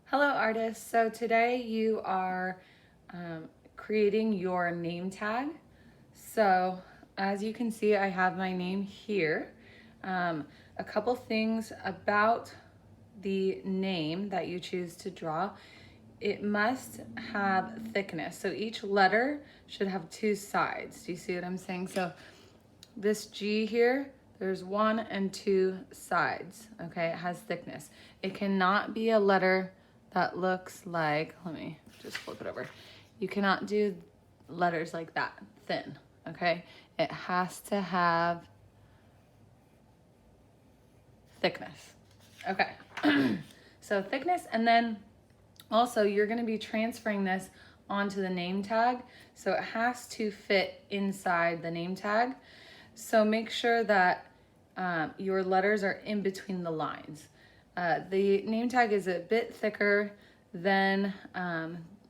Hello artists, so today you are creating your name tag. So as you can see, I have my name here. A couple things about the name that you choose to draw. It must have thickness. So each letter should have two sides. Do you see what I'm saying? So this G here, there's one and two sides, okay? It has thickness. It cannot be a letter that looks like, let me just flip it over. You cannot do letters like that, thin, okay? It has to have thickness, okay? So thickness, and then also you're gonna be transferring this onto the name tag, so it has to fit inside the name tag. So make sure that your letters are in between the lines. The name tag is a bit thicker than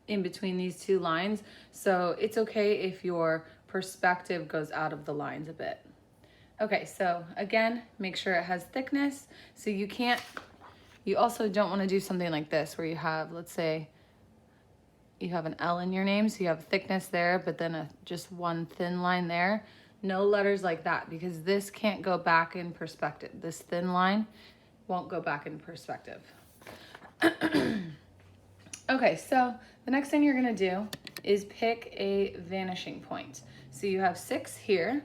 in between these two lines, so it's okay if your perspective goes out of the lines a bit. Okay, so again, make sure it has thickness. So you also don't want to do something like this where you have, let's say, you have an L in your name, so you have thickness there, but then just one thin line there. No letters like that, because this can't go back in perspective. This thin line won't go back in perspective. Okay, so the next thing you're gonna do is pick a vanishing point. So you have 6 here.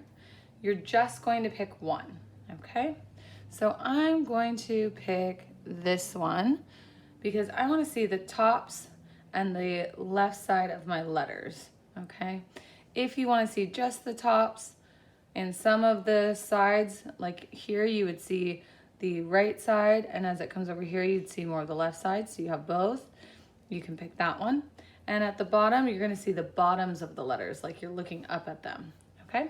You're just going to pick one, okay? So I'm going to pick this one because I want to see the tops and the left side of my letters, okay? If you want to see just the tops and some of the sides, like here you would see the right side, and as it comes over here you'd see more of the left side, so you have both. You can pick that one. And at the bottom, you're gonna see the bottoms of the letters, like you're looking up at them, okay?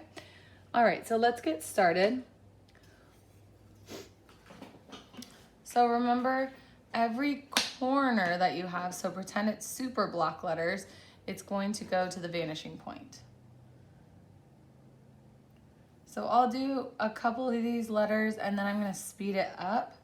All right, so let's get started. So remember, every corner that you have, so pretend it's super block letters, it's going to go to the vanishing point. So I'll do a couple of these letters and then I'm gonna speed it up.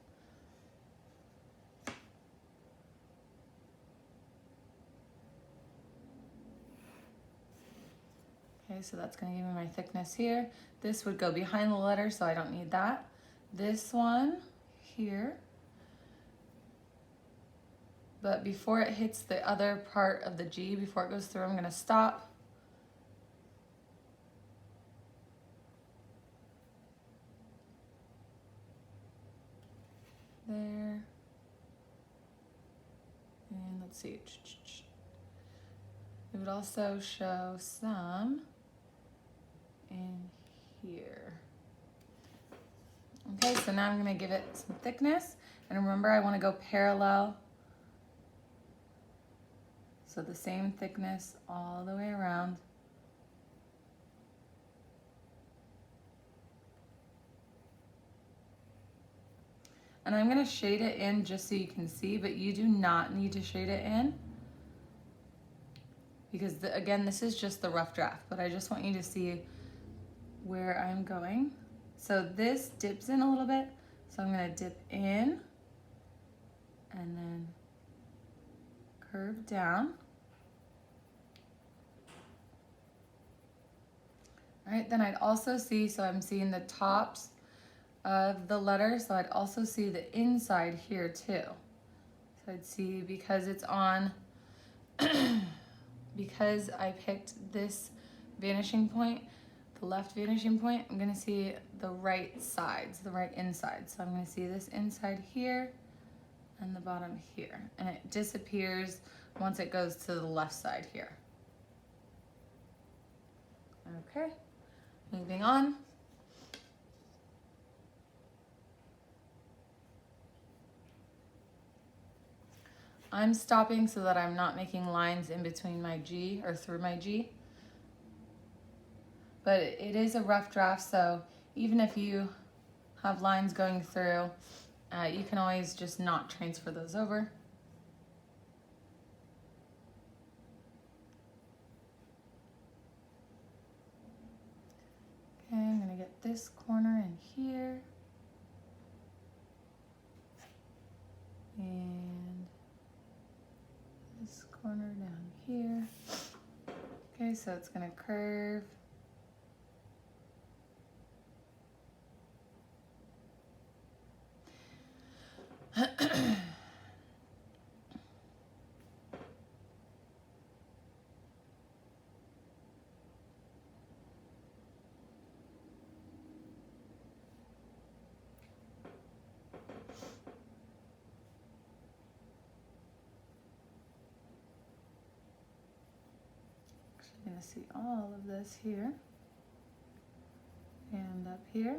Okay, so that's gonna give me my thickness here. This would go behind the letter, so I don't need that. This one here. But before it hits the other part of the G, before it goes through, I'm gonna stop. There. And let's see. It would also show some in here. Okay, so now I'm gonna give it some thickness. And remember, I wanna go parallel. So the same thickness all the way around. And I'm gonna shade it in just so you can see, but you do not need to shade it in because again, this is just the rough draft, but I just want you to see where I'm going. So this dips in a little bit, so I'm gonna dip in and then curve down. All right, then I'd also see, so I'm seeing the tops of the letter, so I'd also see the inside here too. So I'd see, because it's on, because I picked this vanishing point, the left vanishing point, I'm gonna see the right sides, the right inside. So I'm gonna see this inside here and the bottom here. And it disappears once it goes to the left side here. Okay, moving on. I'm stopping so that I'm not making lines in between my G or through my G. But it is a rough draft, so even if you have lines going through, you can always just not transfer those over. Okay, I'm gonna get this corner in here. And corner down here. Okay, so it's gonna curve. You're gonna see all of this here and up here.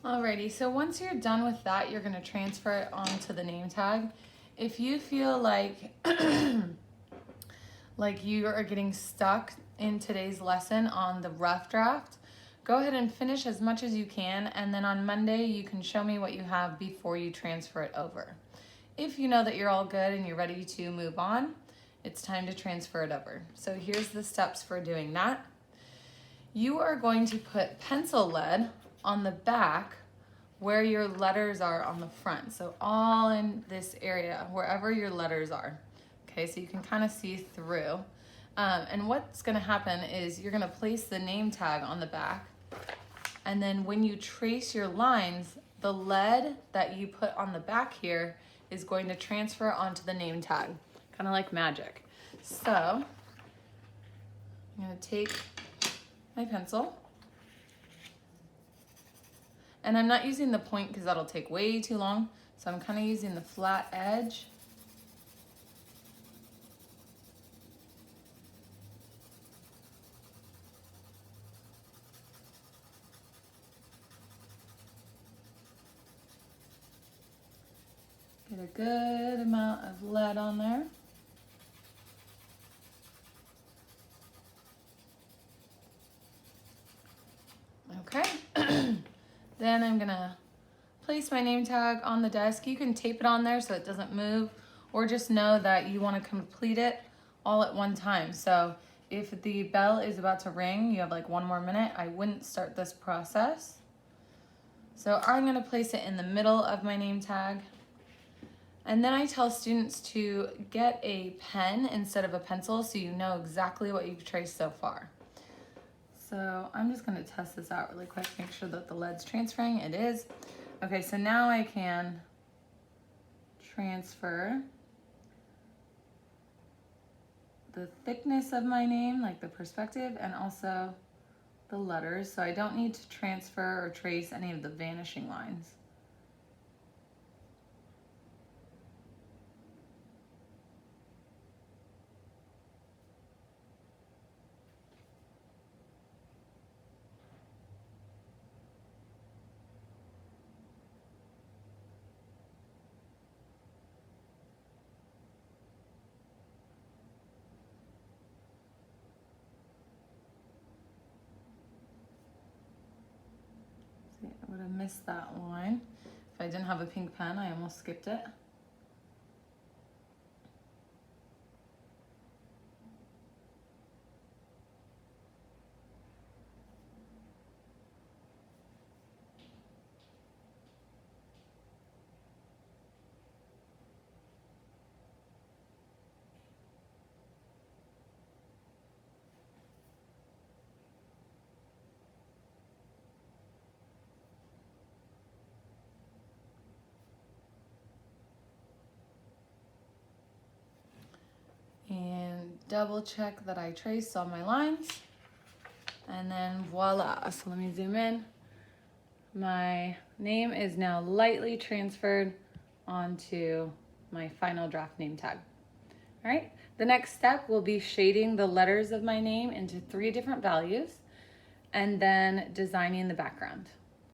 Alrighty, so once you're done with that, you're gonna transfer it onto the name tag. If you feel like like you are getting stuck in today's lesson on the rough draft, go ahead and finish as much as you can, and then on Monday you can show me what you have before you transfer it over. If you know that you're all good and you're ready to move on, it's time to transfer it over. So here's the steps for doing that. You are going to put pencil lead on the back where your letters are on the front. So all in this area, wherever your letters are. Okay, so you can kind of see through. And what's gonna happen is you're gonna place the name tag on the back, and then when you trace your lines, the lead that you put on the back here is going to transfer onto the name tag, kind of like magic. So I'm gonna take my pencil, and I'm not using the point because that'll take way too long, so I'm kind of using the flat edge. Get a good amount of lead on there. Okay, then I'm gonna place my name tag on the desk. You can tape it on there so it doesn't move, or just know that you wanna complete it all at one time. So if the bell is about to ring, you have like 1 more minute, I wouldn't start this process. So I'm gonna place it in the middle of my name tag. And then I tell students to get a pen instead of a pencil so you know exactly what you've traced so far. So I'm just gonna test this out really quick, make sure that the lead's transferring. It is. Okay, so now I can transfer the thickness of my name, like the perspective, and also the letters. So I don't need to transfer or trace any of the vanishing lines. I missed that line. If I didn't have a pink pen, I almost skipped it. And double check that I traced all my lines. And then voila. So let me zoom in. My name is now lightly transferred onto my final draft name tag. All right, the next step will be shading the letters of my name into 3 different values and then designing the background.